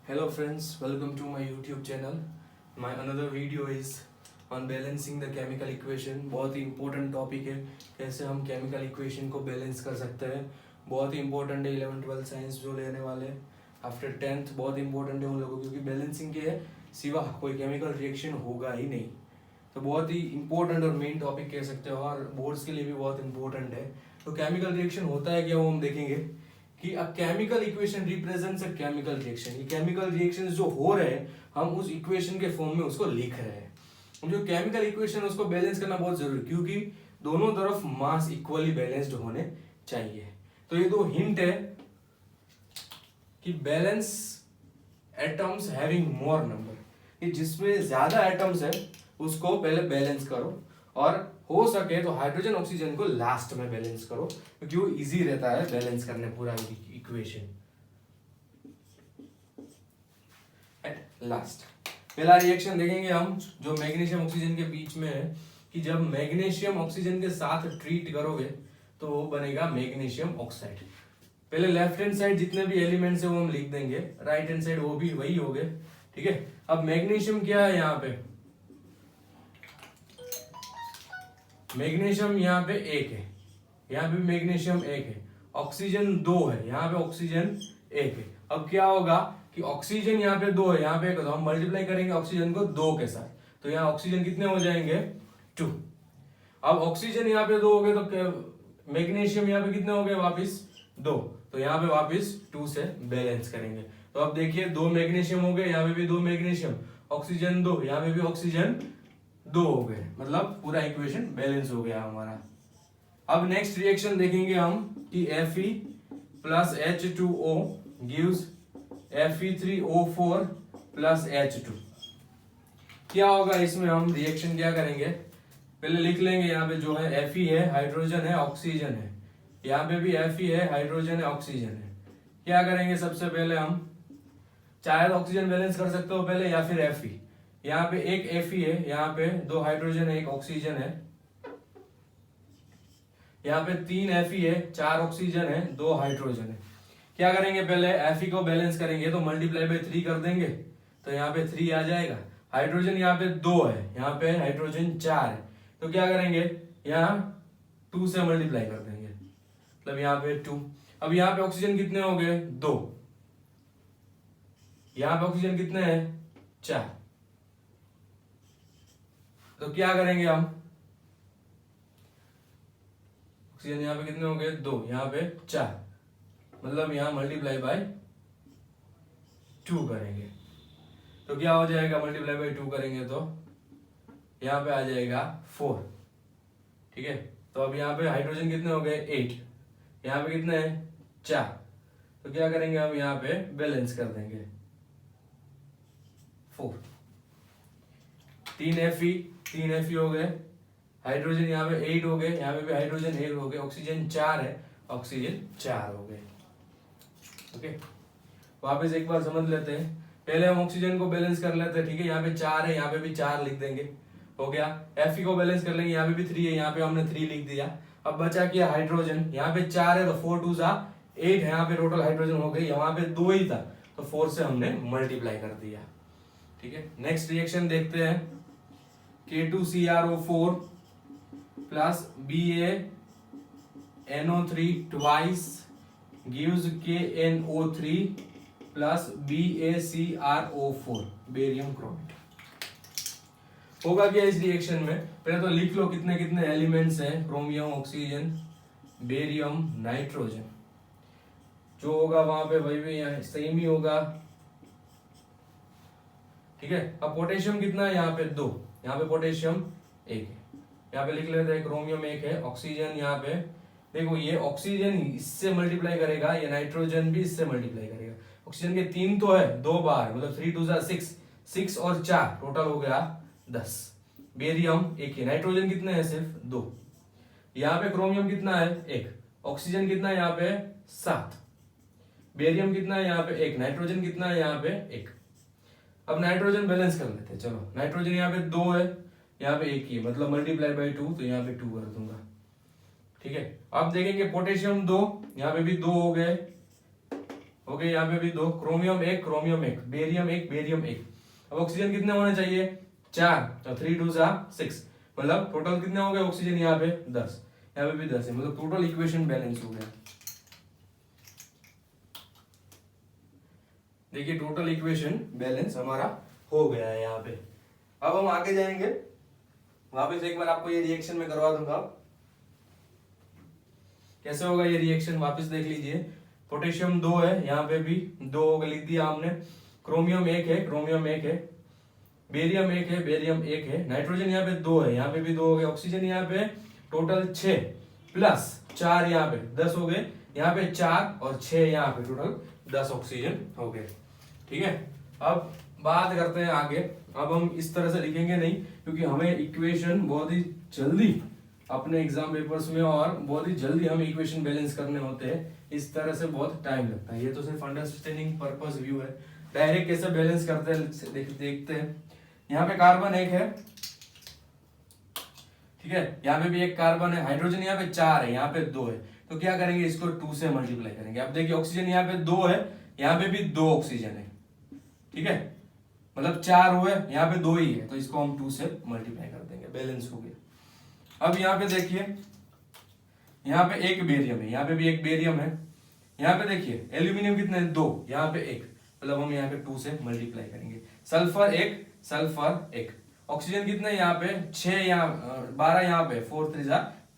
Hello friends, welcome to my YouTube channel. My another video is on balancing the chemical equation. बहुत ही important topic है, कैसे हम chemical equation को balance कर सकते हैं. बहुत ही important है 11-12 साइंस जो लेने वाले हैं आफ्टर 10th. बहुत important है उन लोगों को, क्योंकि बैलेंसिंग के सिवा कोई केमिकल रिएक्शन होगा ही नहीं. तो बहुत ही इंपॉर्टेंट और मेन टॉपिक कह सकते हो, और बोर्ड्स के लिए भी बहुत इंपॉर्टेंट है. तो केमिकल रिएक्शन होता है क्या, वो हम देखेंगे कि a chemical equation represents a chemical reaction. ये केमिकल रिएक्शंस जो हो रहे हैं हम उस इक्वेशन के फॉर्म में उसको लिख रहे हैं. जो केमिकल इक्वेशन उसको बैलेंस करना बहुत जरूरी, क्योंकि दोनों तरफ मास इक्वली बैलेंस्ड होने चाहिए. तो ये दो हिंट है कि balance atoms having more number, कि जिसमें ज्यादा एटम्स है उसको पहले बैलेंस करो, और हो सके तो हाइड्रोजन ऑक्सीजन को लास्ट में बैलेंस करो, क्योंकि वो इजी रहता है बैलेंस करने पूरा इक्वेशन एट लास्ट. पहला रिएक्शन देखेंगे हम जो मैग्नीशियम ऑक्सीजन के बीच में है, कि जब मैग्नीशियम ऑक्सीजन के साथ ट्रीट करोगे तो वो बनेगा मैग्नीशियम ऑक्साइड. पहले लेफ्ट हैंड साइड जितने भी एलिमेंट्स है वो हम लिख देंगे, राइट हैंड साइड वो भी वही हो गए. ठीक है, अब मैग्नीशियम क्या है, यहाँ पे मैग्नीशियम यहाँ पे एक है, यहाँ पे भी मैग्नीशियम एक है, ऑक्सीजन दो है, यहाँ पे ऑक्सीजन एक है. अब क्या होगा कि ऑक्सीजन यहाँ पे दो है, यहाँ पे एक है, तो हम मल्टीप्लाई करेंगे ऑक्सीजन को दो के साथ, तो यहाँ ऑक्सीजन कितने हो जाएंगे 2. अब ऑक्सीजन यहाँ पे दो हो गए तो मैग्नीशियम यहाँ पे कितने हो गए वापिस 2, तो यहाँ पे वापिस 2 से बैलेंस करेंगे. तो अब देखिए दो मैग्नीशियम हो गए, यहाँ पे भी दो मैग्नीशियम, ऑक्सीजन दो, यहाँ पे भी ऑक्सीजन दो हो गए, मतलब पूरा इक्वेशन बैलेंस हो गया हमारा. अब नेक्स्ट रिएक्शन देखेंगे हम कि Fe plus H2O gives Fe3O4 plus H2. क्या होगा इसमें, हम रिएक्शन क्या करेंगे, पहले लिख लेंगे यहाँ पे जो है Fe है, हाइड्रोजन है, ऑक्सीजन है, यहाँ पे भी Fe है, हाइड्रोजन है, ऑक्सीजन है. क्या करेंगे, सबसे पहले हम चाहे ऑक्सीजन बैलेंस कर सकते हो पहले, या फिर Fe. यहाँ पे एक Fe है, यहाँ पे दो हाइड्रोजन है, एक ऑक्सीजन है, यहाँ पे 3 Fe है, 4 ऑक्सीजन है, 2 हाइड्रोजन है. क्या करेंगे, पहले Fe को बैलेंस करेंगे तो मल्टीप्लाई बाय 3 कर देंगे, तो यहाँ पे 3 आ जाएगा. हाइड्रोजन यहाँ पे 2 है, यहाँ पे हाइड्रोजन 4 है, तो क्या करेंगे यहाँ 2 से मल्टीप्लाई कर देंगे, मतलब यहाँ पे 2. अब यहाँ पे ऑक्सीजन कितने हो गए 2, यहाँ पे ऑक्सीजन कितने हैं 4, तो क्या करेंगे हम, ऑक्सीजन यहाँ पे कितने हो गए 2, यहाँ पे 4, मतलब यहाँ मल्टीप्लाई बाय 2 करेंगे, तो क्या हो जाएगा, मल्टीप्लाई बाय 2 करेंगे तो यहाँ पे आ जाएगा 4. ठीक है, तो अब यहाँ पे हाइड्रोजन कितने हो गए 8, यहाँ पे कितने हैं 4, तो क्या करेंगे हम यहाँ पे बैलेंस कर देंगे 4. 3 Fe हो गए, हाइड्रोजन यहाँ पे 8 हो गए, यहाँ पे भी हाइड्रोजन 8 हो गए, ऑक्सीजन 4 है, ऑक्सीजन 4 हो गए. ओके, वापस एक बार समझ लेते हैं, पहले हम ऑक्सीजन को बैलेंस कर लेते हैं. ठीक है, यहाँ पे 4 है, यहाँ पे भी 4 लिख देंगे, हो गया. Fe को बैलेंस कर लेंगे, यहाँ पे भी 3 है, यहाँ पे हमने 3 लिख दिया. अब बचा क्या हाइड्रोजन, यहाँ पे 4 है तो 4 2 8 है, यहाँ पे टोटल हाइड्रोजन हो गई, यहाँ पे 2 ही था तो 4 से हमने मल्टीप्लाई कर दिया. ठीक है, नेक्स्ट रिएक्शन देखते हैं. K2CrO4 plus BaNO3 twice gives KNO3 plus BaCrO4 barium chromate. होगा क्या इस रिएक्शन में, पहले तो लिख लो कितने कितने एलिमेंट्स हैं, क्रोमियम, ऑक्सीजन, बेरियम, नाइट्रोजन. जो होगा वहां पे वही भी यहाँ सेम ही होगा. ठीक है, अब पोटेशियम कितना है, यहाँ पे 2, यहाँ पे पोटेशियम 1 है, यहाँ पे लिख लेते हैं क्रोमियम 1 है, ऑक्सीजन यहाँ पे देखो, ये ऑक्सीजन इससे मल्टीप्लाई करेगा, ये नाइट्रोजन भी इससे मल्टीप्लाई करेगा. ऑक्सीजन के 3 तो है, 2 बार, मतलब 3 2 6, 6 और 4 टोटल हो गया 10. बेरियम 1 है, नाइट्रोजन कितने हैं सिर्फ 2, यहाँ पे क्रोमियम कितना है 1, ऑक्सीजन कितना है यहाँ पे 7, बेरियम कितना है यहाँ पे 1, नाइट्रोजन कितना है यहाँ पे 1. अब नाइट्रोजन बैलेंस कर लेते हैं. चलो, नाइट्रोजन यहाँ पे 2 है, यहाँ पे 1 ही है, मतलब मल्टीप्लाई बाय 2, तो यहाँ पे 2 कर दूंगा. ठीक है, अब देखेंगे पोटेशियम 2, यहाँ पे भी 2 हो गए, हो गए यहाँ पे भी 2, क्रोमियम 1 क्रोमियम 1, बेरियम 1 बेरियम 1। अब ऑक्सीजन कितने होने चाहिए 4, तो 3 2 6, मतलब टोटल कितने हो गए ऑक्सीजन यहाँ पे 10, यहाँ पे भी 10 है, मतलब टोटल इक्वेशन बैलेंस हो गया। देखिए टोटल इक्वेशन बैलेंस हमारा हो गया है यहाँ पे। अब हम आगे जाएंगे, वापस एक बार आपको ये रिएक्शन में करवा दूंगा, कैसे होगा ये रिएक्शन वापस देख लीजिए। पोटेशियम 2 है, यहाँ पे भी 2 लिख दिया हमने, क्रोमियम 1 है क्रोमियम 1 है, बेरियम 1 है बेरियम 1 है, नाइट्रोजन यहाँ पे 2 है, यहाँ पे भी 2 हो गए, ऑक्सीजन यहाँ पे टोटल 6 प्लस 4 यहाँ पे 10 हो गए, यहाँ पे 4 और 6 यहाँ पे टोटल 10 ऑक्सीजन हो गए। ठीक है, अब बात करते हैं आगे। अब हम इस तरह से लिखेंगे नहीं, क्योंकि हमें इक्वेशन बहुत ही जल्दी अपने एग्जाम पेपर्स में और बहुत ही जल्दी हमें इक्वेशन बैलेंस करने होते हैं, इस तरह से बहुत टाइम लगता है। ये तो सिर्फ अंडरस्टैंडिंग पर्पस व्यू है, डायरेक्ट कैसे बैलेंस करते हैं देखते हैं। यहाँ पे कार्बन 1 है, ठीक है, यहाँ पे भी एक कार्बन है, हाइड्रोजन यहाँ पे 4 है, यहाँ पे 2 है, तो क्या करेंगे इसको 2 से मल्टीप्लाई करेंगे। अब देखिए ऑक्सीजन यहाँ पे 2 है, यहाँ पे भी 2 ऑक्सीजन है, ठीक है, मतलब 4 हुए, यहाँ पे 2 ही है, तो इसको हम 2 से मल्टीप्लाई कर देंगे, बैलेंस हो गया। अब यहाँ पे देखिए, यहाँ पे एक बेरियम है, यहाँ पे भी एक बेरियम है, यहाँ पे देखिए एल्यूमिनियम कितने हैं 2, यहाँ पे 1, मतलब हम यहाँ पे 2 से मल्टीप्लाई करेंगे। सल्फर 1 सल्फर 1, ऑक्सीजन कितने यहाँ पे 6, यहाँ 12, यहाँ पे 4 3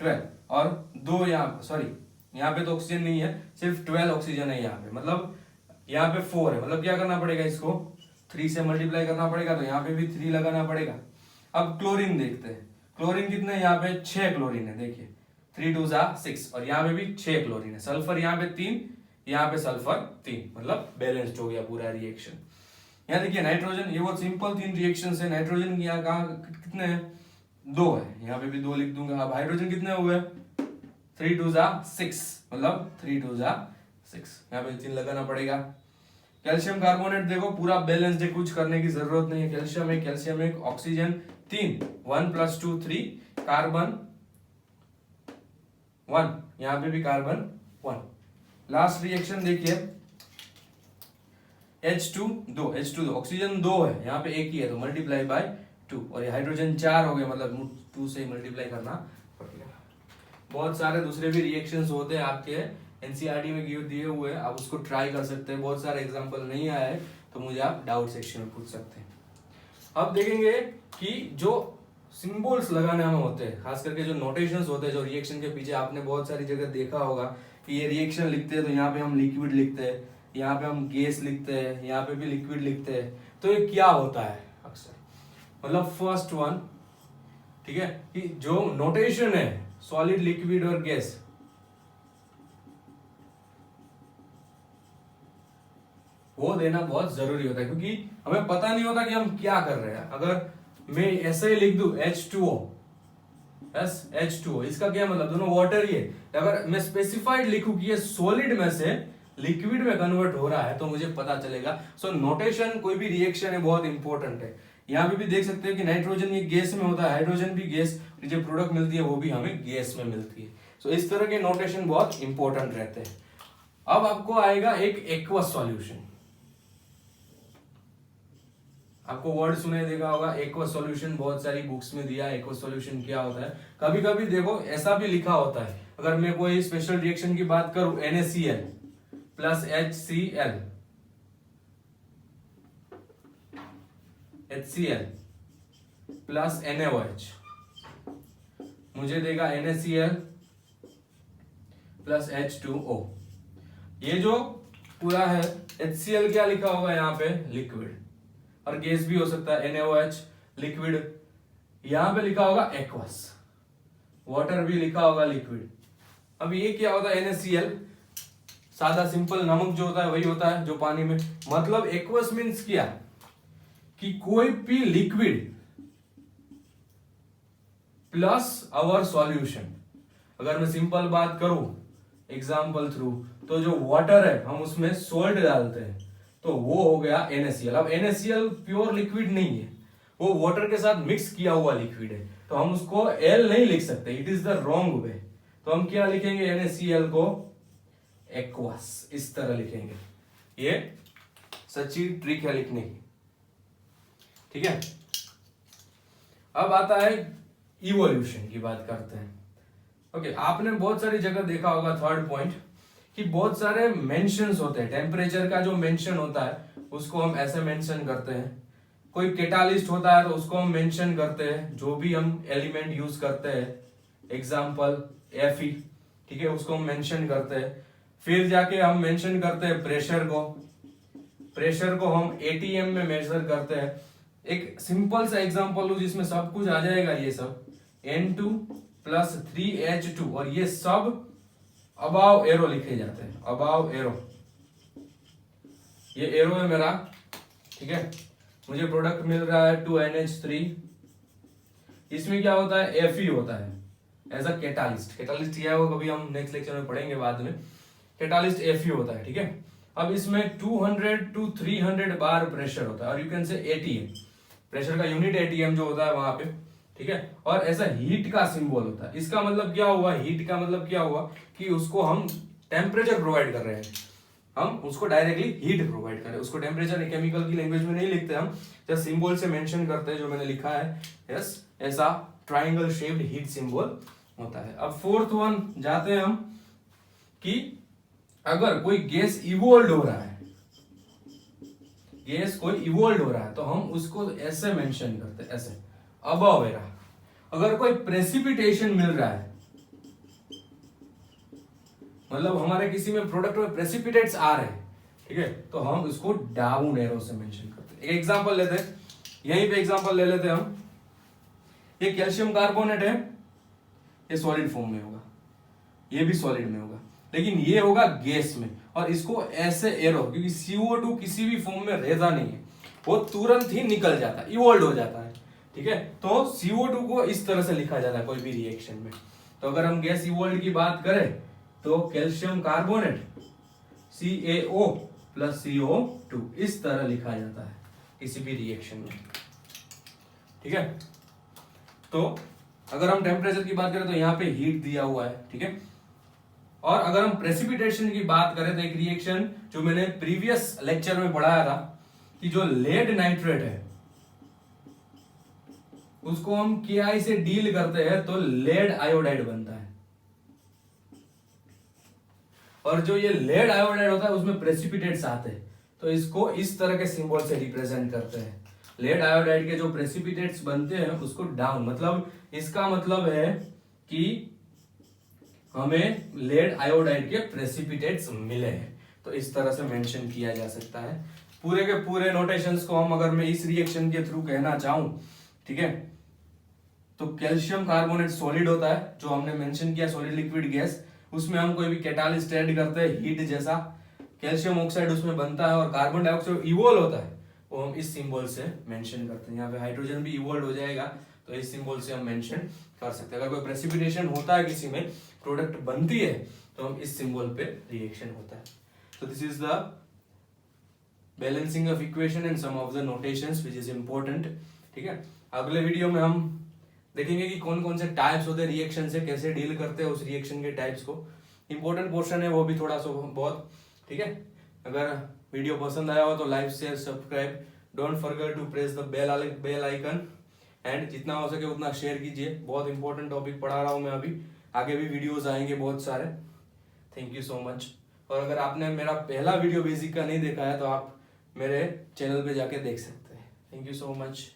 12 और 2 यहाँ, सॉरी यहाँ पे तो ऑक्सीजन नहीं है, सिर्फ 12 ऑक्सीजन है यहाँ पे, मतलब यहाँ पे 4 है, मतलब क्या करना पड़ेगा इसको 3 से मल्टीप्लाई करना पड़ेगा, तो यहाँ पे भी 3 लगाना पड़ेगा। अब क्लोरीन देखते हैं, क्लोरीन कितने यहाँ पे 6 क्लोरीन है, देखिए 3 2 6 और यहाँ पे भी 6 क्लोरीन है। सल्फर यहाँ पे 3, यहाँ पे सल्फर 3, मतलब बैलेंस्ड हो गया पूरा रिएक्शन। यहाँ देखिए नाइट्रोजन, ये बहुत सिंपल 3 रिएक्शन है। नाइट्रोजन यहाँ कहाँ कितने हैं 2 है, यहाँ पे भी 2 लिख दूंगा। अब हाइड्रोजन कितने हुए 3 2 6, मतलब 3 2 6, यहाँ पे 3 लगाना पड़ेगा। कैल्शियम कार्बोनेट देखो पूरा बैलेंस्ड है, कुछ करने की जरूरत नहीं है। कैल्शियम एक ऑक्सीजन 3, 1 + 2 3, कार्बन 1, यहाँ पे भी कार्बन 1। लास्ट रिएक्शन देखिए H2 ऑक्सीजन 2 है, यहाँ पे 1 ही है, तो मल्टीप्लाई बाय 2, और ये हाइड्रोजन 4 हो गए, मतलब 2 से मल्टीप्लाई करना पड़ेगा। बहुत सारे दूसरे भी रिएक्शंस होते हैं आपके एनसीईआरटी में दिए हुए, आप उसको ट्राई कर सकते हैं। बहुत सारे एग्जांपल नहीं आया है तो मुझे आप डाउट सेक्शन में पूछ सकते हैं। अब देखेंगे कि जो सिंबल्स लगाने हमें होते हैं, खास करके जो नोटेशंस होते हैं, जो रिएक्शन के पीछे आपने बहुत सारी जगह देखा होगा कि ये रिएक्शन लिखते हैं तो यहाँ पे हम लिक्विड लिखते हैं, यहाँ पे हम गैस लिखते हैं, यहाँ पे भी लिक्विड लिखते हैं, तो ये क्या होता है अक्सर, मतलब फर्स्ट वन, ठीक है, कि जो नोटेशन है सॉलिड लिक्विड और गैस, वो देना बहुत जरूरी होता है, क्योंकि हमें पता नहीं होता कि हम क्या कर रहे हैं। अगर मैं ऐसे ही लिख दूं H2O, H2O, इसका क्या मतलब, दोनों वाटर ही है। अगर मैं स्पेसिफाइड लिखूं कि ये सॉलिड में से लिक्विड में कन्वर्ट हो रहा है तो मुझे पता चलेगा। सो नोटेशन कोई भी रिएक्शन है बहुत इंपॉर्टेंट है। यहाँ पे भी देख सकते हैं कि नाइट्रोजन ये गैस में होता है, हाइड्रोजन भी गैस, जो प्रोडक्ट मिलती है वो भी हमें गैस में मिलती है। सो इस तरह के नोटेशन बहुत इंपॉर्टेंट रहते हैं। अब आपको आएगा एक एक्वस सॉल्यूशन, आपको वर्ड सुने देखा होगा एक्वस सॉल्यूशन, बहुत सारी बुक्स में दिया है एक्वस सॉल्यूशन क्या होता है। कभी कभी देखो ऐसा भी लिखा होता है, अगर मैं कोई स्पेशल रिएक्शन की बात करूं NaCl plus HCl plus NaOH, मुझे देगा NaCl प्लस H2O। ये जो पूरा है HCl क्या लिखा होगा यहाँ पे लिक्विड, और गैस भी हो सकता है NaOH लिक्विड, यहां पे लिखा होगा एक्वस, वाटर भी लिखा होगा लिक्विड। अब ये क्या होता है NaCl, सादा सिंपल नमक जो होता है वही होता है जो पानी में, मतलब एक्वस मींस क्या कि कोई भी लिक्विड प्लस आवर सॉल्यूशन। अगर मैं सिंपल बात करूं एग्जांपल थ्रू, तो जो वाटर है हम उसमें सोल्ट डालते हैं तो वो हो गया NaCl। अब NaCl प्योर लिक्विड नहीं है, वो वाटर के साथ मिक्स किया हुआ लिक्विड है, तो हम उसको L नहीं लिख सकते, it is the wrong way. तो हम क्या लिखेंगे NaCl को एक्वस, इस तरह लिखेंगे। ये सच्ची ट्रिक है लिखने की, ठीक है। अब आता है इवोल्यूशन की बात करते हैं। ओके, आपने बहुत सारी जगह देखा होगा, थर्ड पॉइंट, कि बहुत सारे मेंशंस होते हैं। टेम्परेचर का जो मेंशन होता है उसको हम ऐसे मेंशन करते हैं। कोई कैटालिस्ट होता है तो उसको हम मेंशन करते हैं, जो भी हम एलिमेंट यूज करते हैं, एग्जाम्पल Fe, ठीक है, उसको हम मेंशन करते हैं। फिर जाके हम मेंशन करते हैं प्रेशर को हम ATM में मेजर करते हैं। एक सिंपल सा एग्जांपल लूं जिसमें सब कुछ आ जाएगा, ये सब N2 प्लस 3H2, और ये सब अबाव एरो लिखे जाते हैं, अबाव एरो, ये एरो है मेरा, ठीक है। मुझे प्रोडक्ट मिल रहा है 2NH3, इसमें क्या होता है, Fe होता है एज अ कैटालिस्ट क्या है वो कभी हम नेक्स्ट लेक्चर में पढ़ेंगे बाद में। कैटालिस्ट Fe होता है, ठीक है। अब इसमें 200 to 300 बार प्रेशर होता है, और you can say ATM, pressure का यूनिट ATM जो होता है वहां पे, ठीक है। और ऐसा हीट का सिंबल होता है। इसका मतलब क्या हुआ, हीट का मतलब क्या हुआ कि उसको हम टेम्परेचर प्रोवाइड कर रहे हैं, हम उसको डायरेक्टली हीट प्रोवाइड कर रहे हैं। उसको टेम्परेचर केमिकल की लैंग्वेज में नहीं लिखते हम, जस्ट सिंबल से मेंशन करते हैं, जो मैंने लिखा है, यस, ऐसा ट्राइंगल शेप्ड हीट सिंबल होता है। अब फोर्थ वन जाते हैं हम, कि अगर कोई गैस इवोल्व हो रहा है, गैस कोई इवोल्व हो रहा है, तो हम उसको ऐसे मेंशन करते हैं, ऐसे अबव एरा। अगर कोई प्रेसिपिटेशन मिल रहा है, मतलब हमारे किसी में प्रोडक्ट में प्रेसिपिटेट्स आ रहे हैं, ठीक है, तो हम उसको डाउन एरो से मेंशन करते हैं। एक एग्जांपल लेते हैं, यहीं पे एग्जांपल ले लेते हैं हम। ये कैल्शियम कार्बोनेट है, ये सॉलिड फॉर्म में होगा, ये भी सॉलिड में होगा, लेकिन ये होगा गैस में, और इसको ऐसे एरो, क्योंकि CO2 किसी भी फॉर्म में रहता नहीं है, वो तुरंत ही निकल जाता है, इवोल्व हो जाता है, ठीक है। तो CO2 को इस तरह से लिखा जाता है कोई भी रिएक्शन में। तो अगर हम गैस इवोल्व की बात करें तो calcium carbonate CaO plus CO2 इस तरह लिखा जाता है किसी भी रिएक्शन में, ठीक है। तो अगर हम टेम्परेचर की बात करें तो यहाँ पे हीट दिया हुआ है, ठीक है। और अगर हम प्रेसिपिटेशन की बात करें तो एक रिएक्शन जो मैंने प्रीवियस लेक्चर में पढ़ाया था, कि जो लेड नाइट्रेट है उसको हम Ki से डील करते हैं तो लेड आयोडाइड बनता है, और जो ये लेड आयोडाइड होता है उसमें प्रेसिपिटेट्स आते हैं, तो इसको इस तरह के सिंबल से रिप्रेजेंट करते हैं। लेड आयोडाइड के जो प्रेसिपिटेट्स बनते हैं उसको डाउन, मतलब इसका मतलब है कि हमें लेड आयोडाइड के प्रेसिपिटेट्स मिले हैं, तो इस तरह से मेंशन किया जा सकता है। पूरे के पूरे नोटेशंस को हम अगर मैं इस रिएक्शन के थ्रू कहना चाहूं, ठीक है, तो कैल्शियम कार्बोनेट सॉलिड होता है, जो हमने मेंशन किया सॉलिड लिक्विड गैस, उसमें हम कोई भी कैटालिस्ट ऐड करते हैं हीट जैसा, कैल्शियम ऑक्साइड उसमें बनता है, और कार्बन डाइऑक्साइड इवोल्व होता है, वो हम इस सिंबल से मेंशन करते हैं। यहाँ पे हाइड्रोजन भी इवोल्व हो जाएगा, तो इस सिंबल से हम मेंशन कर सकते हैं। अगर कोई प्रेसिपिटेशन होता है, किसी में प्रोडक्ट बनती है, तो हम इस सिंबल पे रिएक्शन होता है। तो this is the balancing of equation and some of the notations which is important, ठीक है। अगले वीडियो में हम देखेंगे कि कौन कौन से टाइप्स होते हैं रिएक्शन से, कैसे डील करते हैं उस रिएक्शन के टाइप्स को। इंपॉर्टेंट पोर्शन है वो भी थोड़ा सा बहुत, ठीक है। अगर वीडियो पसंद आया हो तो like share subscribe, don't forget to press the bell icon, and जितना हो सके उतना शेयर कीजिए। बहुत इंपॉर्टेंट टॉपिक पढ़ा रहा हूँ मैं अभी, आगे भी वीडियोस आएंगे बहुत सारे। Thank you so much. और अगर आपने मेरा पहला वीडियो बेसिक का नहीं देखा है तो आप मेरे चैनल पे जाके देख सकते हैं। Thank you so much.